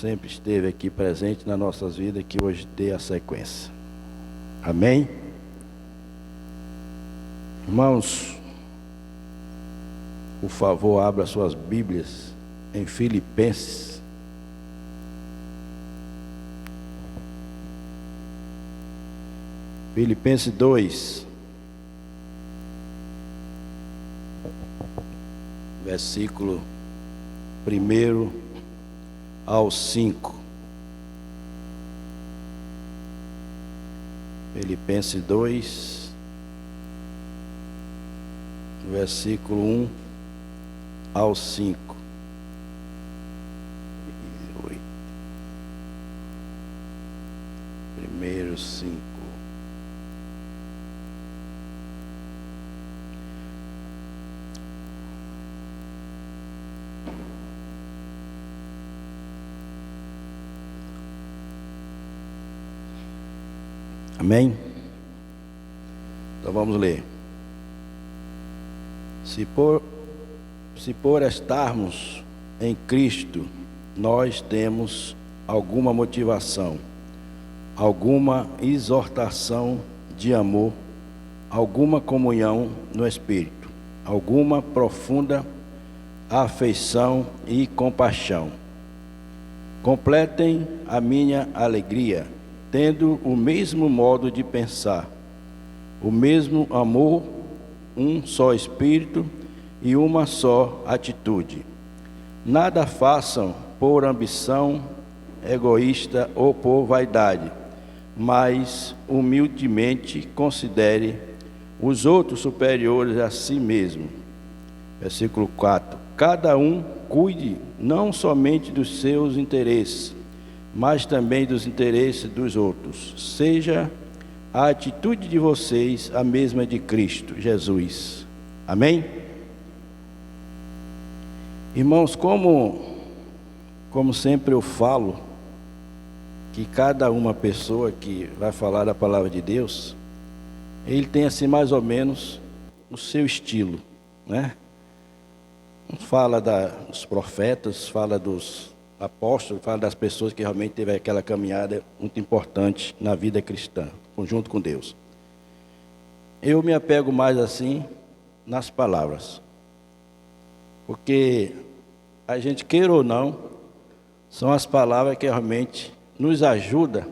sempre esteve aqui presente nas nossas vidas, que hoje dê a sequência. Amém? Irmãos, por favor, abra suas Bíblias em Filipenses. Filipenses 2, versículo 1 ao 5. Filipenses 2, versículo 1 ao 5. Primeiro 5. Amém? Então vamos ler. Se por estarmos em Cristo, nós temos alguma motivação, alguma exortação de amor, alguma comunhão no Espírito, alguma profunda afeição e compaixão. Completem a minha alegria, tendo o mesmo modo de pensar, o mesmo amor, um só Espírito e uma só atitude. Nada façam por ambição egoísta ou por vaidade, mas humildemente considere os outros superiores a si mesmo. Versículo 4. Cada um cuide não somente dos seus interesses, mas também dos interesses dos outros. Seja a atitude de vocês a mesma de Cristo Jesus. Amém? Irmãos, como sempre eu falo, que cada uma pessoa que vai falar da palavra de Deus, ele tem assim mais ou menos o seu estilo, né? Fala dos profetas, fala dos apóstolos, fala das pessoas que realmente teve aquela caminhada muito importante na vida cristã, junto com Deus. Eu me apego mais assim nas palavras, porque a gente queira ou não, são as palavras que realmente nos ajudam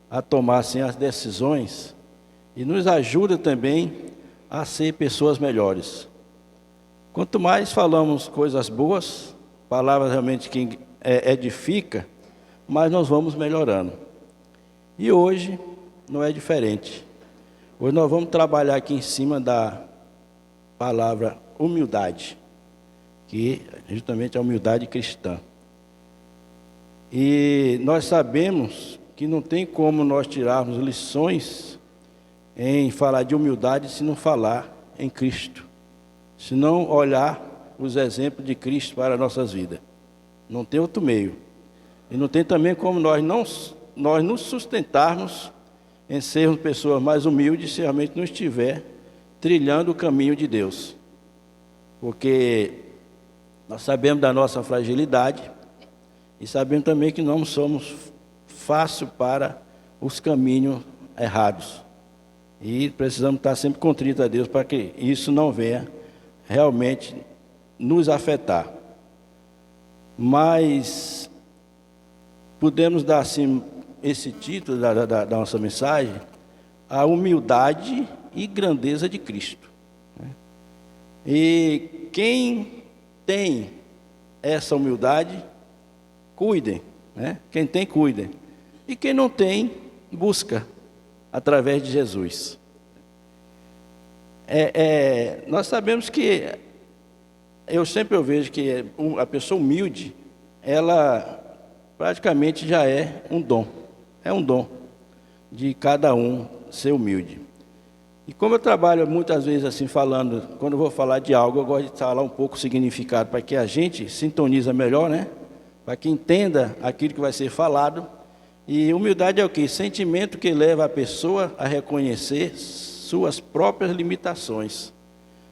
a tomar assim as decisões e nos ajuda também a ser pessoas melhores. Quanto mais falamos coisas boas, palavras realmente que edifica, mas nós vamos melhorando. E hoje não é diferente. Hoje nós vamos trabalhar aqui em cima da palavra humildade, que justamente é a humildade cristã. E nós sabemos que não tem como nós tirarmos lições em falar de humildade se não falar em Cristo, se não olhar os exemplos de Cristo para as nossas vidas. Não tem outro meio. E não tem também como nós nos sustentarmos em sermos pessoas mais humildes se realmente não estiver trilhando o caminho de Deus. Porque nós sabemos da nossa fragilidade e sabemos também que não somos fáceis para os caminhos errados. E precisamos estar sempre contritos a Deus para que isso não venha realmente nos afetar. Mas podemos dar assim esse título da nossa mensagem: a humildade e grandeza de Cristo. E quem tem essa humildade, cuidem, né? Quem tem, cuidem. E quem não tem, busca através de Jesus. Nós sabemos que eu vejo que a pessoa humilde, ela praticamente já é um dom. É um dom de cada um ser humilde. E como eu trabalho muitas vezes assim falando, quando eu vou falar de algo, eu gosto de falar um pouco o significado, para que a gente sintoniza melhor, né? Para que entenda aquilo que vai ser falado. E humildade é o quê? Sentimento que leva a pessoa a reconhecer suas próprias limitações.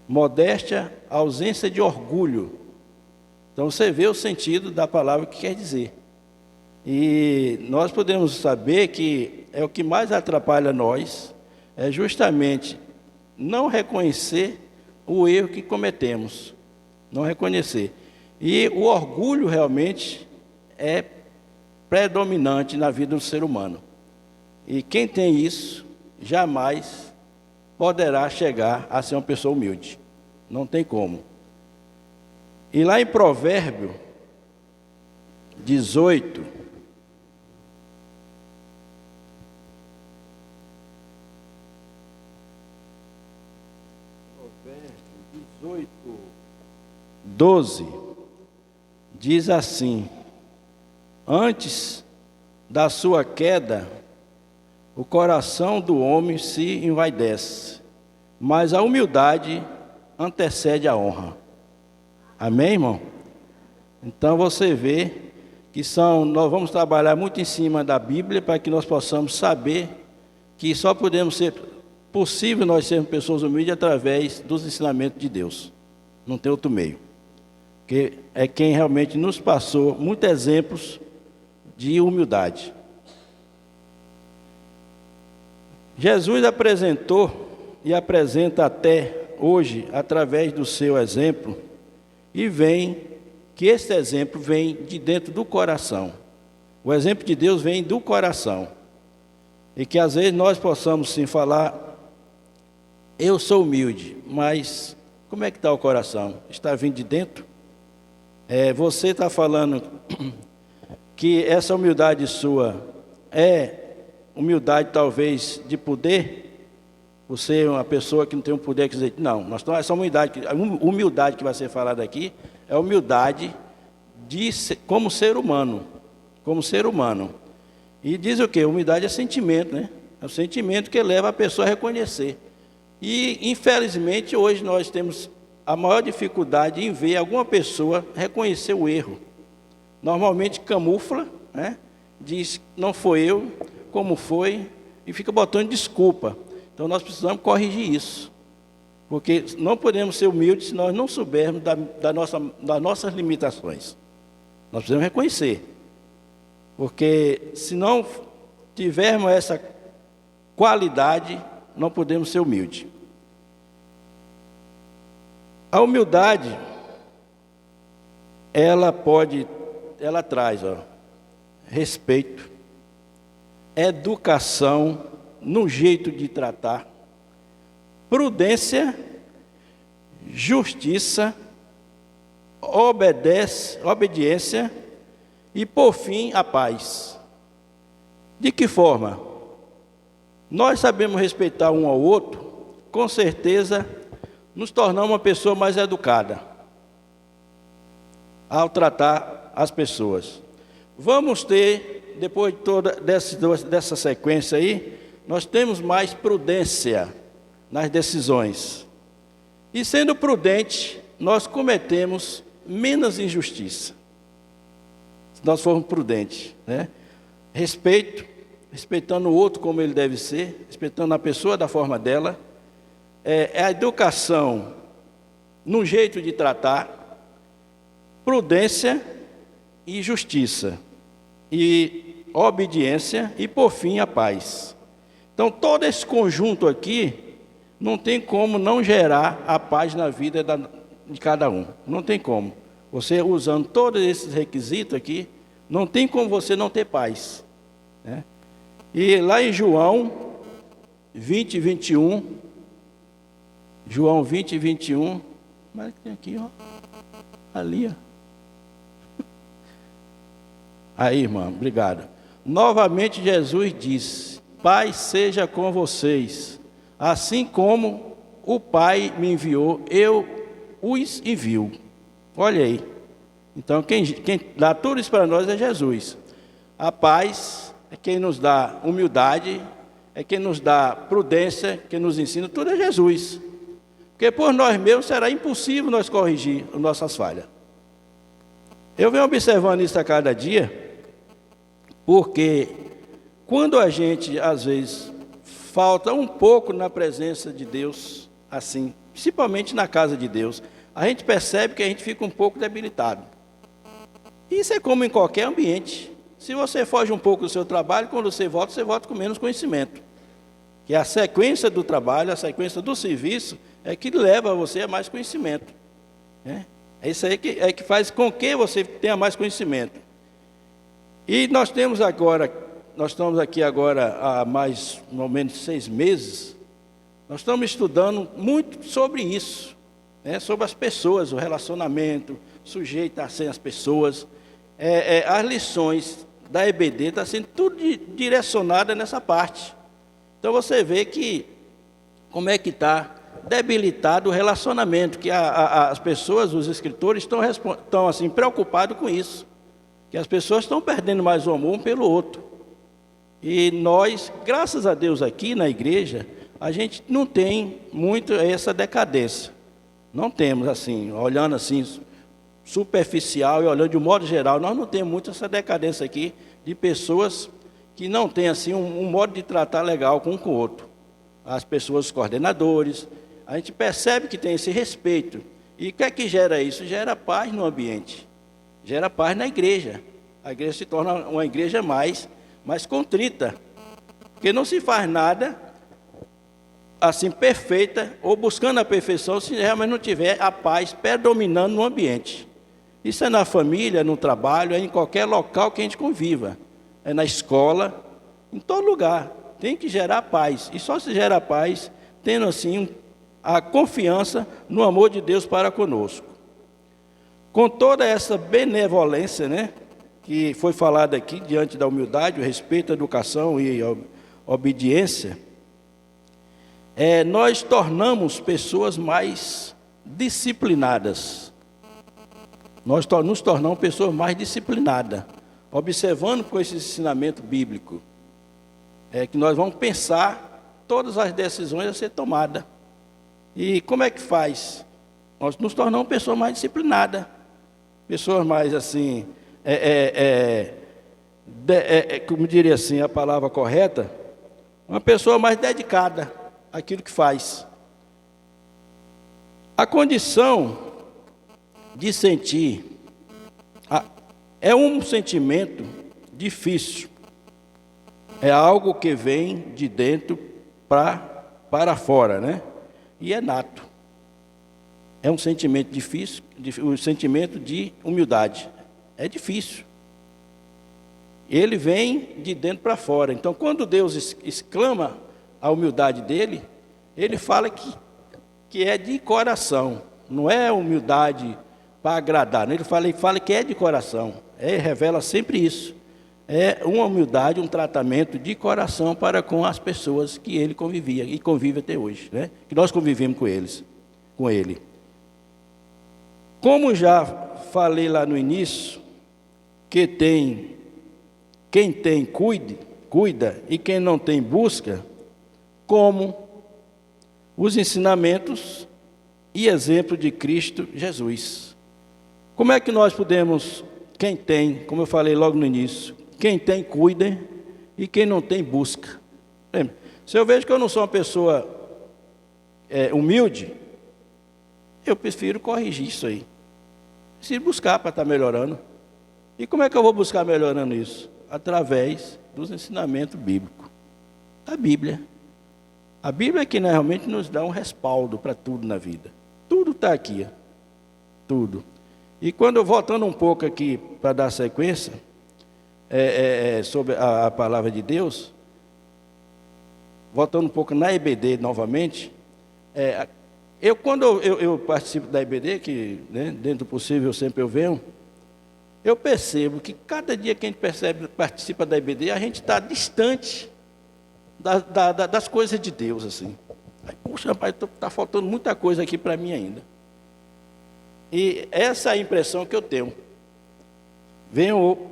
Modéstia, ausência de orgulho. Então você vê o sentido da palavra que quer dizer. E nós podemos saber que é o que mais atrapalha nós, é justamente não reconhecer o erro que cometemos, não reconhecer. E o orgulho realmente é predominante na vida do ser humano. E quem tem isso, jamais poderá chegar a ser uma pessoa humilde. Não tem como. E lá em Provérbio 18, Provérbio 12, diz assim: antes da sua queda, o coração do homem se envaidece, mas a humildade antecede a honra. Amém, irmão? Então você vê que nós vamos trabalhar muito em cima da Bíblia para que nós possamos saber que só podemos ser possível nós sermos pessoas humildes através dos ensinamentos de Deus. Não tem outro meio. Porque é quem realmente nos passou muitos exemplos de humildade. Jesus apresentou e apresenta até hoje, através do seu exemplo, e que esse exemplo vem de dentro do coração. O exemplo de Deus vem do coração. E que às vezes nós possamos sim falar, eu sou humilde, mas como é que está o coração? Está vindo de dentro? Você está falando que essa humildade sua é humildade talvez de poder? Você é uma pessoa que não tem um poder que dizer, não, essa humildade que vai ser falada aqui é humildade como ser humano. Como ser humano. E diz o quê? Humildade é sentimento, né? É o sentimento que leva a pessoa a reconhecer. E, infelizmente, hoje nós temos a maior dificuldade em ver alguma pessoa reconhecer o erro. Normalmente camufla, né? Diz, não foi eu, como foi, e fica botando desculpa. Então nós precisamos corrigir isso. Porque não podemos ser humildes se nós não soubermos das nossas limitações. Nós precisamos reconhecer. Porque se não tivermos essa qualidade, não podemos ser humildes. A humildade, ela traz respeito, educação no jeito de tratar, prudência, justiça, obediência e, por fim, a paz. De que forma? Nós sabemos respeitar um ao outro, com certeza nos tornamos uma pessoa mais educada ao tratar as pessoas. Vamos ter, depois de toda dessa sequência aí, nós temos mais prudência nas decisões. E sendo prudente, nós cometemos menos injustiça. Se nós formos prudentes, né? Respeitando o outro como ele deve ser, respeitando a pessoa da forma dela, a educação no jeito de tratar, prudência e justiça, e obediência e, por fim, a paz. Então, todo esse conjunto aqui não tem como não gerar a paz na vida de cada um. Não tem como. Você usando todos esses requisitos aqui, não tem como você não ter paz, né? E lá em João 20, 21, João 20, 21, mas tem aqui, ó, ali, ó. Aí, irmã, obrigado. Novamente Jesus disse, Pai seja com vocês, assim como o Pai me enviou, eu os envio. Olha aí. Então, quem dá tudo isso para nós é Jesus. A paz é quem nos dá humildade, é quem nos dá prudência, quem nos ensina, tudo é Jesus. Porque por nós mesmos será impossível nós corrigir as nossas falhas. Eu venho observando isso a cada dia, porque quando a gente, às vezes, falta um pouco na presença de Deus, assim, principalmente na casa de Deus, a gente percebe que a gente fica um pouco debilitado. Isso é como em qualquer ambiente. Se você foge um pouco do seu trabalho, quando você volta com menos conhecimento. Que a sequência do trabalho, a sequência do serviço, é que leva você a mais conhecimento. Né? É isso aí que faz com que você tenha mais conhecimento. E nós estamos aqui agora há mais ou menos 6 meses, nós estamos estudando muito sobre isso, né? Sobre as pessoas, o relacionamento, sujeitar-se às pessoas. As lições da EBD estão sendo tudo direcionada nessa parte. Então você vê que como é que está debilitado o relacionamento, que as pessoas, os escritores, estão assim, preocupados com isso, que as pessoas estão perdendo mais o amor um pelo outro. E nós, graças a Deus aqui na igreja, a gente não tem muito essa decadência. Não temos assim, olhando assim, superficial e olhando de um modo geral, nós não temos muito essa decadência aqui de pessoas que não têm assim um modo de tratar legal com um com o outro. As pessoas, os coordenadores, a gente percebe que tem esse respeito. E o que é que gera isso? Gera paz no ambiente, gera paz na igreja. A igreja se torna uma igreja mais contrita, porque não se faz nada assim perfeita ou buscando a perfeição se realmente não tiver a paz predominando no ambiente. Isso é na família, no trabalho, é em qualquer local que a gente conviva, é na escola, em todo lugar. Tem que gerar paz, e só se gera paz tendo assim a confiança no amor de Deus para conosco. Com toda essa benevolência, né, que foi falada aqui, diante da humildade, o respeito, a educação e a obediência, nós tornamos pessoas mais disciplinadas. Nós nos tornamos pessoas mais disciplinadas, observando com esse ensinamento bíblico, que nós vamos pensar todas as decisões a ser tomadas. E como é que faz? Nós nos tornamos pessoas mais disciplinadas, pessoas mais assim, como diria assim a palavra correta, uma pessoa mais dedicada àquilo que faz. A condição de sentir é um sentimento difícil, é algo que vem de dentro para fora, né? E é nato. É um sentimento difícil, um sentimento de humildade. É difícil. Ele vem de dentro para fora. Então, quando Deus exclama a humildade dele, ele fala que é de coração. Não é humildade para agradar. Ele fala que é de coração. Revela sempre isso. É uma humildade, um tratamento de coração para com as pessoas que ele convivia e convive até hoje, né? Que nós convivemos com ele. Como já falei lá no início, quem tem cuida e quem não tem busca, como os ensinamentos e exemplo de Cristo Jesus. Como é que nós podemos, quem tem, como eu falei logo no início, quem tem, cuida, e quem não tem, busca. Se eu vejo que eu não sou uma pessoa humilde, eu prefiro corrigir isso aí. Preciso buscar para estar melhorando. E como é que eu vou buscar melhorando isso? Através dos ensinamentos bíblicos. Da Bíblia. A Bíblia é que realmente nos dá um respaldo para tudo na vida. Tudo está aqui. Tudo. E quando, voltando um pouco aqui para dar sequência, sobre a palavra de Deus, voltando um pouco na EBD novamente, quando eu participo da EBD, que, né, dentro do possível sempre eu venho, eu percebo que cada dia que a gente participa da EBD, a gente está distante das coisas de Deus, assim. Puxa, rapaz, está faltando muita coisa aqui para mim ainda. E essa é a impressão que eu tenho. Venho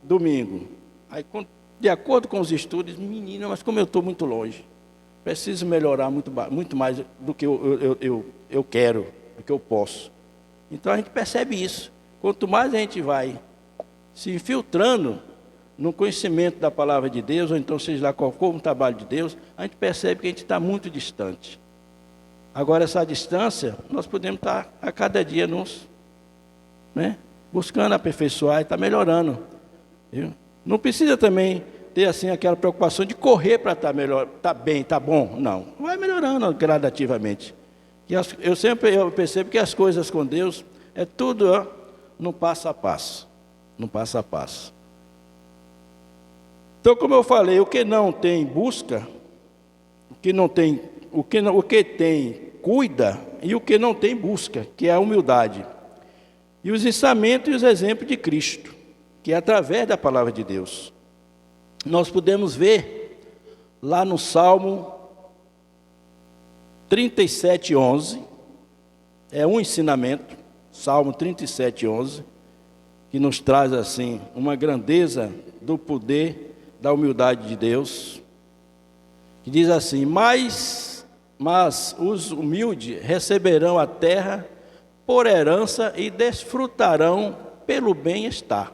domingo, aí de acordo com os estudos, menina, mas como eu estou muito longe, preciso melhorar muito mais do que eu quero, do que eu posso. Então a gente percebe isso. Quanto mais a gente vai se infiltrando no conhecimento da palavra de Deus, ou então seja lá qual for o trabalho de Deus, a gente percebe que a gente está muito distante. Agora essa distância, nós podemos estar a cada dia buscando aperfeiçoar e estar melhorando. Viu? Não precisa também ter assim aquela preocupação de correr para estar melhor, estar bem, estar bom. Não, vai melhorando gradativamente. Eu percebo que as coisas com Deus é tudo no passo a passo, no passo a passo. Então, como eu falei, o que não tem busca, o que tem cuida e o que não tem busca, que é a humildade. E os ensinamentos e os exemplos de Cristo, que é através da palavra de Deus. Nós podemos ver lá no Salmo 37:11, é um ensinamento, Salmo 37:11, que nos traz assim uma grandeza do poder da humildade de Deus, que diz assim: mas os humildes receberão a terra por herança e desfrutarão pelo bem-estar.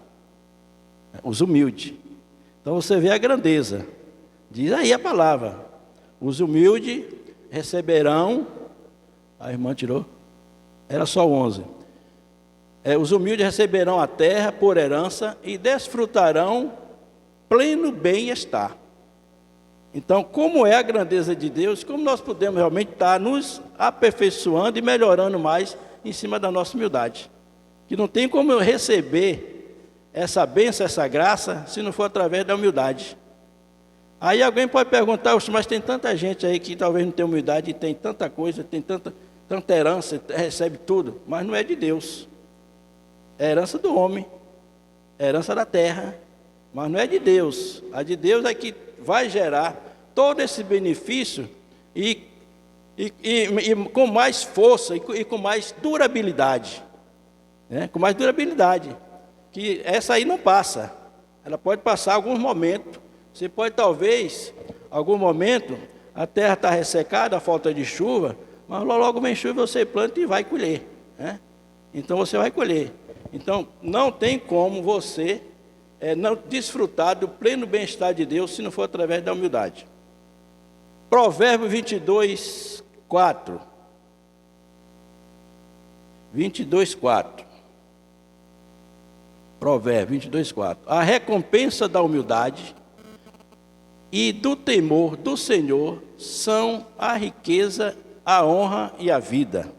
Os humildes. Então você vê a grandeza. Diz aí a palavra: os humildes receberão. A irmã tirou? Era só 11. Os humildes receberão a terra por herança e desfrutarão pleno bem-estar. Então, como é a grandeza de Deus, como nós podemos realmente estar nos aperfeiçoando e melhorando mais em cima da nossa humildade. Que não tem como eu receber essa bênção, essa graça, se não for através da humildade. Aí alguém pode perguntar: mas tem tanta gente aí que talvez não tenha humildade, e tem tanta coisa, tem tanta herança, recebe tudo, mas não é de Deus. É herança do homem, é herança da terra, mas não é de Deus. A de Deus é que vai gerar todo esse benefício e com mais força e com mais durabilidade. Né? Com mais durabilidade. Que essa aí não passa. Ela pode passar alguns momentos. Você pode talvez, algum momento, a terra está ressecada, a falta de chuva, mas logo vem chuva, você planta e vai colher. Né? Então você vai colher. Então não tem como você não desfrutar do pleno bem-estar de Deus se não for através da humildade. Provérbios 22:4. 22:4. Provérbios 22:4. A recompensa da humildade e do temor do Senhor são a riqueza, a honra e a vida.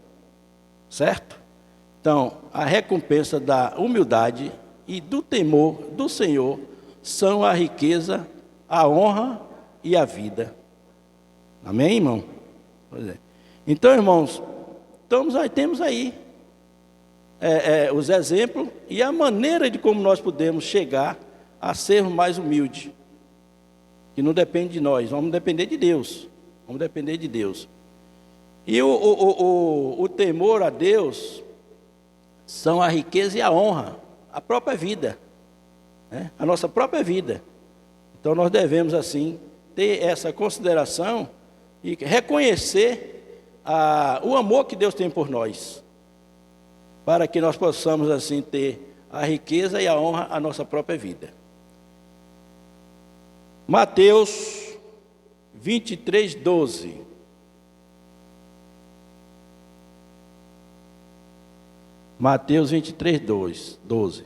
Certo? Então, a recompensa da humildade e do temor do Senhor são a riqueza, a honra e a vida. Amém, irmão? Pois é. Então, irmãos, temos aí os exemplos e a maneira de como nós podemos chegar a sermos mais humildes. Que não depende de nós, vamos depender de Deus. Vamos depender de Deus. E o temor a Deus são a riqueza e a honra, a própria vida, né? A nossa própria vida. Então nós devemos assim ter essa consideração e reconhecer o amor que Deus tem por nós, para que nós possamos assim ter a riqueza e a honra à nossa própria vida. Mateus 23:12. Mateus 23:12.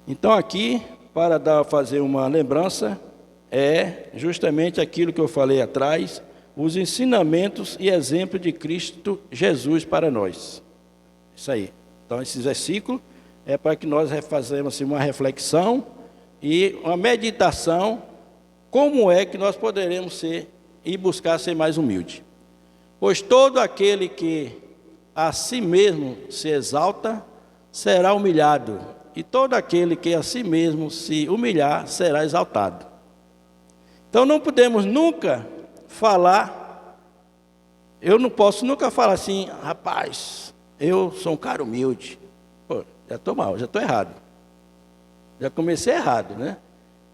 Então aqui, para fazer uma lembrança, é justamente aquilo que eu falei atrás, os ensinamentos e exemplos de Cristo Jesus para nós. Isso aí. Então esse versículo é para que nós façamos assim, uma reflexão e uma meditação, como é que nós poderemos ser e buscar ser mais humilde. Pois todo aquele que a si mesmo se exalta, será humilhado, e todo aquele que a si mesmo se humilhar, será exaltado. Então não podemos nunca falar, eu não posso nunca falar assim: rapaz, eu sou um cara humilde. Pô, já estou mal, já estou errado. Já comecei errado, né?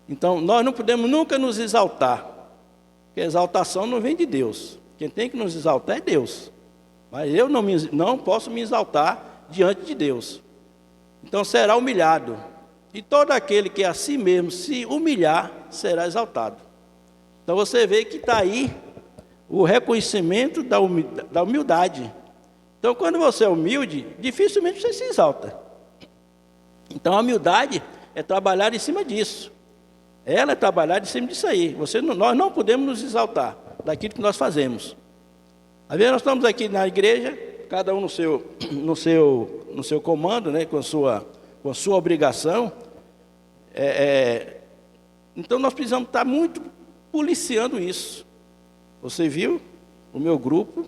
Então nós não podemos nunca nos exaltar, porque a exaltação não vem de Deus. Quem tem que nos exaltar é Deus. Mas eu não posso me exaltar diante de Deus. Então será humilhado. E todo aquele que a si mesmo se humilhar, será exaltado. Então você vê que está aí o reconhecimento da humildade. Então quando você é humilde, dificilmente você se exalta. Então a humildade é trabalhar em cima disso. Ela é trabalhar em cima disso aí. Nós não podemos nos exaltar daquilo que nós fazemos. Às vezes nós estamos aqui na igreja, cada um no seu comando, né, com a sua obrigação. Então nós precisamos estar muito policiando isso. Você viu? O meu grupo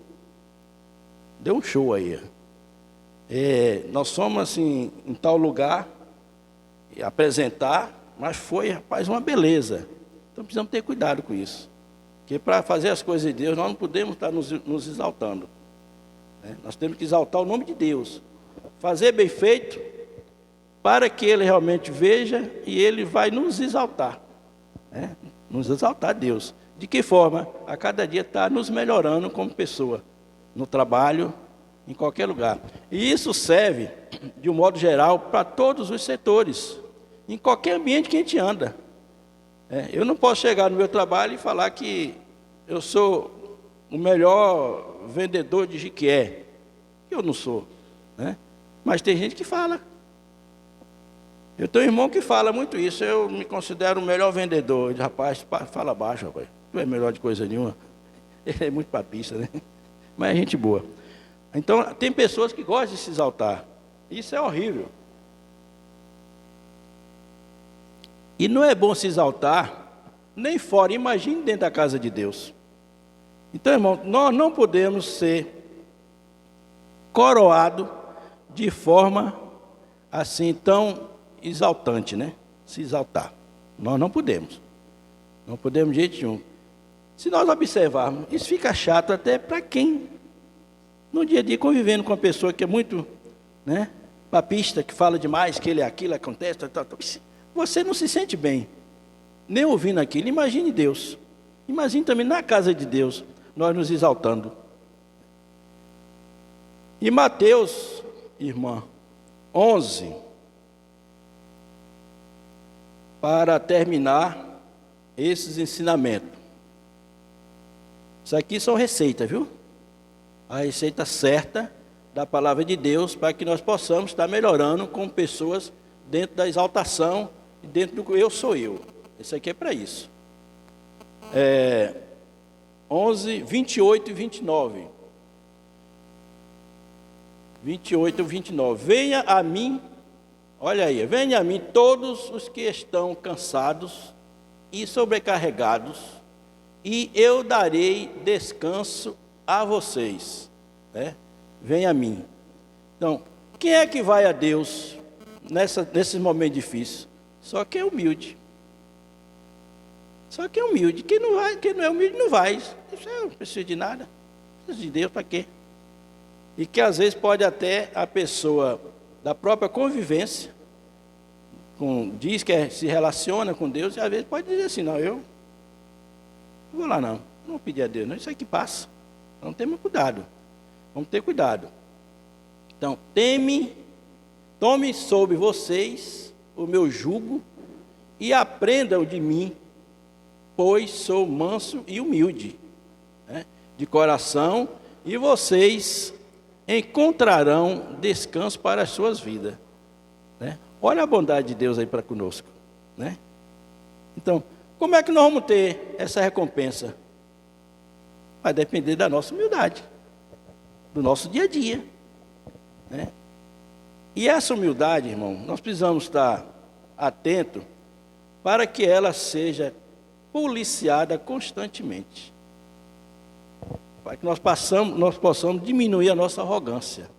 deu um show aí. Nós fomos assim, em tal lugar, apresentar, mas foi, rapaz, uma beleza. Então precisamos ter cuidado com isso. Porque para fazer as coisas de Deus, nós não podemos estar nos exaltando. Né? Nós temos que exaltar o nome de Deus. Fazer bem feito, para que Ele realmente veja e Ele vai nos exaltar. Né? Nos exaltar a Deus. De que forma? A cada dia está nos melhorando como pessoa. No trabalho, em qualquer lugar. E isso serve, de um modo geral, para todos os setores. Em qualquer ambiente que a gente anda. Eu não posso chegar no meu trabalho e falar que eu sou o melhor vendedor de Jequié. Eu não sou. Né? Mas tem gente que fala. Eu tenho um irmão que fala muito isso. Eu me considero o melhor vendedor. Ele diz, rapaz, fala baixo, rapaz. Não é melhor de coisa nenhuma. Ele é muito papista, né? Mas é gente boa. Então, tem pessoas que gostam de se exaltar. Isso é horrível. E não é bom se exaltar nem fora, imagine dentro da casa de Deus. Então, irmão, nós não podemos ser coroados de forma assim tão exaltante, né? Se exaltar. Nós não podemos. Não podemos de jeito nenhum. Se nós observarmos, isso fica chato até para quem, no dia a dia, convivendo com uma pessoa que é muito, né, papista, que fala demais, que ele é aquilo, acontece, você não se sente bem, nem ouvindo aquilo. Imagine Deus. Imagine também na casa de Deus, nós nos exaltando. E Mateus, irmã, 11, para terminar esses ensinamentos. Isso aqui são receitas, viu? A receita certa da palavra de Deus para que nós possamos estar melhorando como pessoas dentro da exaltação e dentro do eu sou eu. Isso aqui é para isso. 11, 28 e 29. 28 e 29. Venha a mim, olha aí, venha a mim todos os que estão cansados e sobrecarregados, e eu darei descanso a vocês. Né? Venha a mim. Então, quem é que vai a Deus nesses momentos difíceis? Só quem é humilde. Só quem é humilde. Quem não é humilde não vai. Eu não preciso de nada. Não preciso de Deus para quê? E que às vezes pode até a pessoa da própria convivência, diz que se relaciona com Deus, e às vezes pode dizer assim, não vou lá não vou pedir a Deus, não, isso aqui passa. Então temos cuidado, vamos ter cuidado. Então, tome sobre vocês o meu jugo e aprendam de mim, pois sou manso e humilde, né, de coração, e vocês encontrarão descanso para as suas vidas. Né? Olha a bondade de Deus aí para conosco. Né? Então, como é que nós vamos ter essa recompensa? Vai depender da nossa humildade, do nosso dia a dia. Né? E essa humildade, irmão, nós precisamos estar atentos para que ela seja policiada constantemente. Para que nós possamos diminuir a nossa arrogância.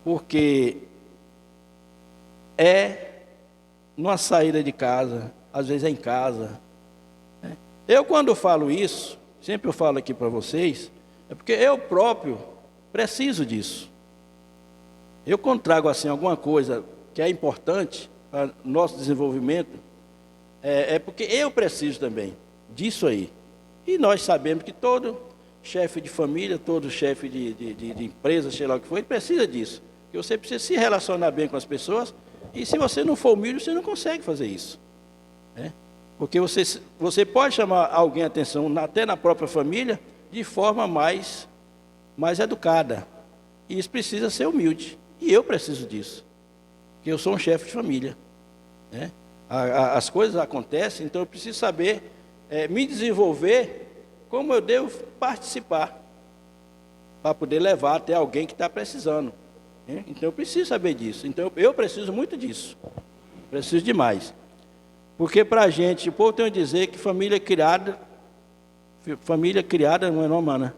Porque numa saída de casa, às vezes é em casa. Né? Eu, quando falo isso, sempre eu falo aqui para vocês, é porque eu próprio preciso disso. Eu, quando trago assim alguma coisa que é importante para o nosso desenvolvimento, é porque eu preciso também disso aí. E nós sabemos que todo chefe de família, todo chefe de empresa, sei lá o que for, ele precisa disso. Porque você precisa se relacionar bem com as pessoas, e se você não for humilde, você não consegue fazer isso. Né? Porque você pode chamar alguém a atenção, até na própria família, de forma mais educada. E isso precisa ser humilde. E eu preciso disso. Porque eu sou um chefe de família. né? As coisas acontecem, então eu preciso saber me desenvolver como eu devo participar, para poder levar até alguém que está precisando, né? Então eu preciso saber disso. Então eu preciso muito disso. Preciso demais. Porque para a gente, o povo tem a dizer que família criada não é normal, né?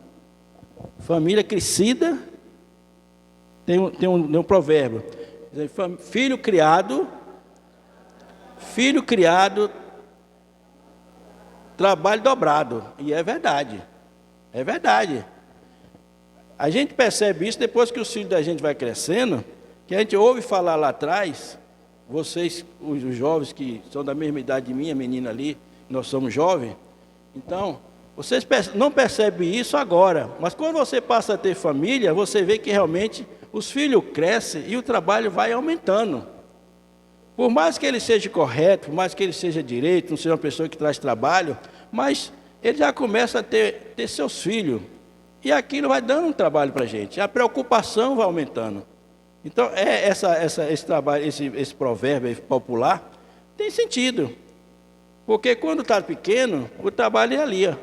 Família crescida, tem um provérbio. Filho criado, trabalho dobrado. E é verdade. É verdade. A gente percebe isso depois que os filhos da gente vai crescendo, que a gente ouve falar lá atrás, vocês, os jovens que são da mesma idade de mim, a menina ali, nós somos jovens, então, vocês não percebem isso agora, mas quando você passa a ter família, você vê que realmente os filhos crescem e o trabalho vai aumentando. Por mais que ele seja correto, por mais que ele seja direito, não seja uma pessoa que traz trabalho, mas ele já começa a ter seus filhos. E aquilo vai dando um trabalho para a gente. A preocupação vai aumentando. Então, esse trabalho, esse provérbio popular, tem sentido. Porque quando está pequeno, o trabalho é ali, ó.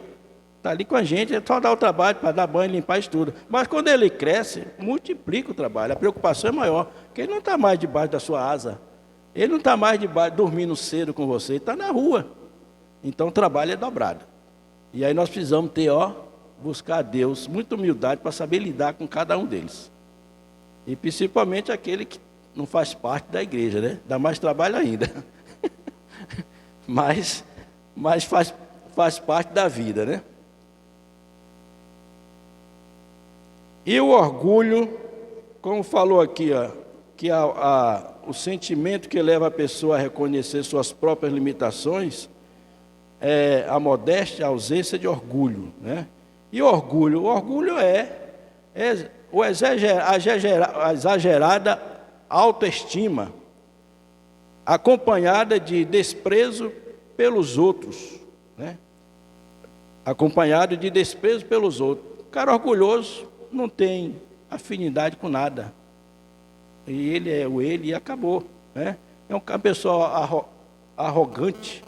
Está ali com a gente, é só dar o trabalho para dar banho, limpar isso tudo. Mas quando ele cresce, multiplica o trabalho. A preocupação é maior, porque ele não está mais debaixo da sua asa. Ele não está mais dormindo cedo com você, ele está na rua. Então o trabalho é dobrado. E aí nós precisamos ter, buscar a Deus, muita humildade para saber lidar com cada um deles. E principalmente aquele que não faz parte da igreja, né? Dá mais trabalho ainda. mas faz parte da vida, né? E o orgulho, como falou aqui, que o sentimento que leva a pessoa a reconhecer suas próprias limitações é a modéstia, a ausência de orgulho, né? E o orgulho é a exagerada autoestima, acompanhada de desprezo pelos outros, né? Acompanhado de desprezo pelos outros. O cara orgulhoso não tem afinidade com nada. E ele é ele e acabou, né? É uma pessoa arrogante,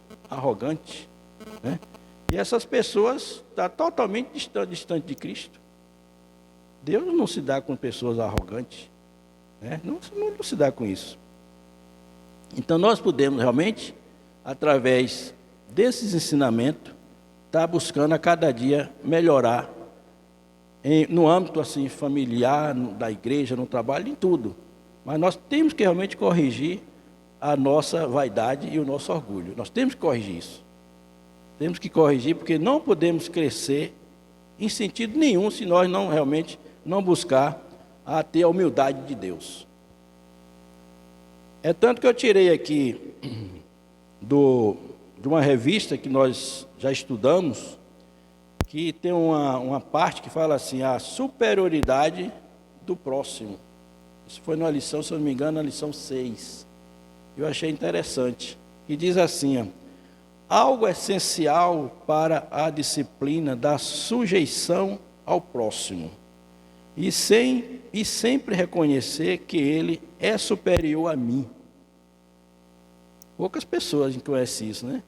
né? E essas pessoas estão totalmente distante de Cristo. Deus não se dá com pessoas arrogantes, né? Não se dá com isso. Então nós podemos realmente, através desses ensinamentos, estar buscando a cada dia melhorar no âmbito assim familiar, da igreja, no trabalho, em tudo. Mas nós temos que realmente corrigir a nossa vaidade e o nosso orgulho. Nós temos que corrigir isso. Temos que corrigir, porque não podemos crescer em sentido nenhum se nós realmente não buscar a ter a humildade de Deus. É tanto que eu tirei aqui de uma revista que nós já estudamos, que tem uma parte que fala assim, a superioridade do próximo. Isso foi numa lição, se eu não me engano, na lição 6. Eu achei interessante. Que diz assim, algo essencial para a disciplina da sujeição ao próximo. E sempre reconhecer que ele é superior a mim. Poucas pessoas conhecem isso, né?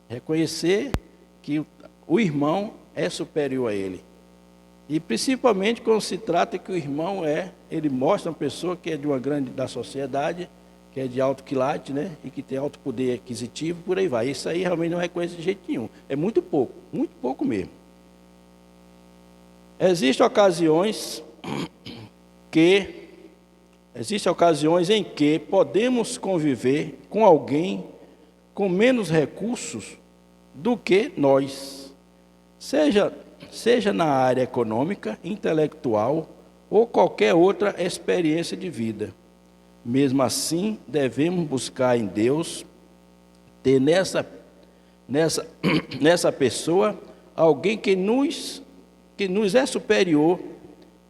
Reconhecer que o irmão é superior a ele. E principalmente quando se trata que o irmão ele mostra uma pessoa que é de uma grande da sociedade, que é de alto quilate, né? E que tem alto poder aquisitivo, por aí vai. Isso aí realmente não reconhece de jeito nenhum. É muito pouco mesmo. Existem ocasiões em que podemos conviver com alguém com menos recursos do que nós, seja na área econômica, intelectual ou qualquer outra experiência de vida. Mesmo assim, devemos buscar em Deus ter nessa pessoa alguém que nos é superior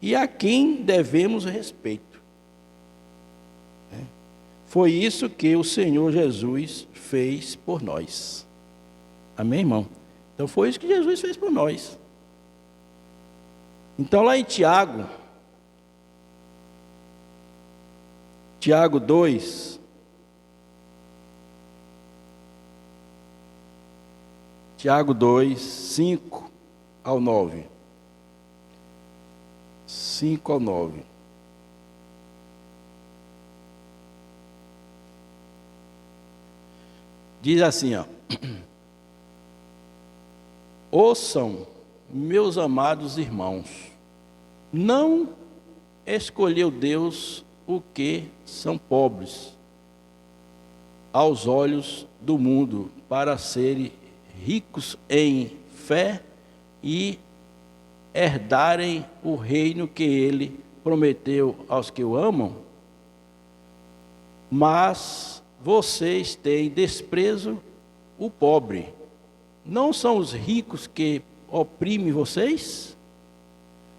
e a quem devemos respeito. Foi isso que o Senhor Jesus fez por nós. Amém, irmão? Então foi isso que Jesus fez por nós. Então lá em Tiago 2, Tiago 2, 5 ao 9. 5 ao 9. Diz assim, ó. Ouçam, meus amados irmãos, não escolheu Deus o que são pobres aos olhos do mundo, para serem ricos em fé e herdarem o reino que ele prometeu aos que o amam? Mas vocês têm desprezo o pobre. Não são os ricos que oprimem vocês?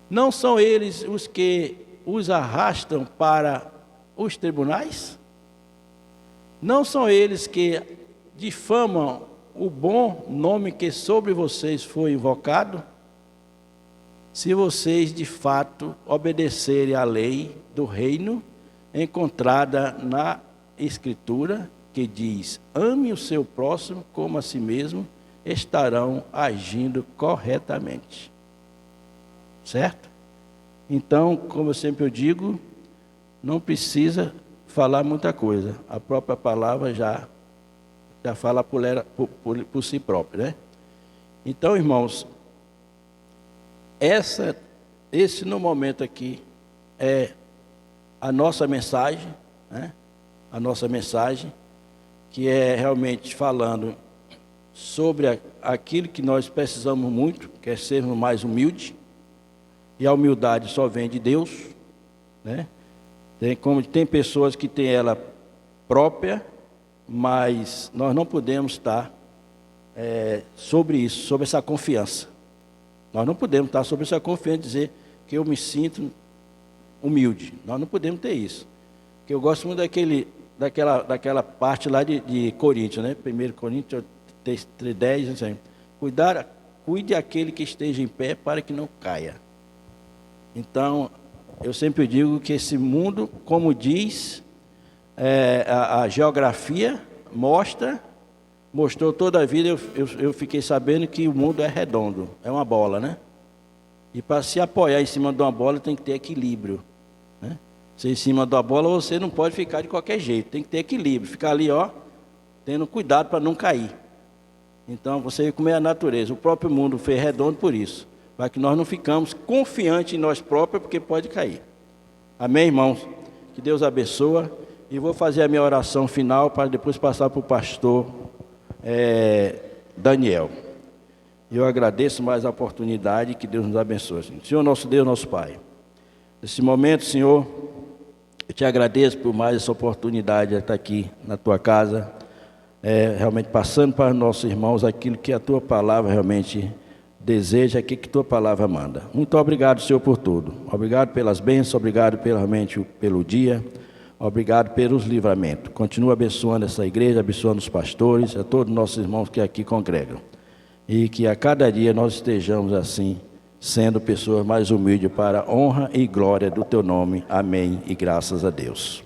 Não são eles os que os arrastam para os tribunais? Não são eles que difamam o bom nome que sobre vocês foi invocado? Se vocês de fato obedecerem à lei do reino encontrada na Escritura, que diz: ame o seu próximo como a si mesmo, estarão agindo corretamente. Certo? Então, como eu sempre digo, não precisa falar muita coisa. A própria palavra já fala por si própria, né? Então, irmãos, esse no momento aqui é a nossa mensagem, né? A nossa mensagem, que é realmente falando sobre aquilo que nós precisamos muito, que é sermos mais humildes, e a humildade só vem de Deus, né? Tem pessoas que têm ela própria, mas nós não podemos estar sobre isso, sobre essa confiança. Nós não podemos estar sobre essa confiança e dizer que eu me sinto humilde. Nós não podemos ter isso. Porque eu gosto muito daquela parte lá de Coríntios, né? 1 Coríntios 3:10, assim, cuide aquele que esteja em pé para que não caia. Então, eu sempre digo que esse mundo, como diz a geografia, mostrou toda a vida, eu fiquei sabendo que o mundo é redondo, é uma bola, né? E para se apoiar em cima de uma bola tem que ter equilíbrio, né? Você em cima da bola você não pode ficar de qualquer jeito, tem que ter equilíbrio, ficar ali, ó, tendo cuidado para não cair. Então você vê como é a natureza, o próprio mundo foi redondo por isso, para que nós não ficamos confiantes em nós próprios, porque pode cair. Amém, irmãos? Que Deus abençoe. E vou fazer a minha oração final para depois passar para o pastor Daniel. Eu agradeço mais a oportunidade, que Deus nos abençoe. Senhor, nosso Deus, nosso Pai, nesse momento, Senhor, eu te agradeço por mais essa oportunidade de estar aqui na tua casa, realmente passando para nossos irmãos aquilo que a tua palavra realmente deseja, aquilo que tua palavra manda. Muito obrigado, Senhor, por tudo. Obrigado pelas bênçãos, obrigado realmente pelo dia. Obrigado pelos livramentos. Continua abençoando essa igreja, abençoando os pastores, a todos os nossos irmãos que aqui congregam. E que a cada dia nós estejamos assim, sendo pessoas mais humildes para a honra e glória do teu nome. Amém e graças a Deus.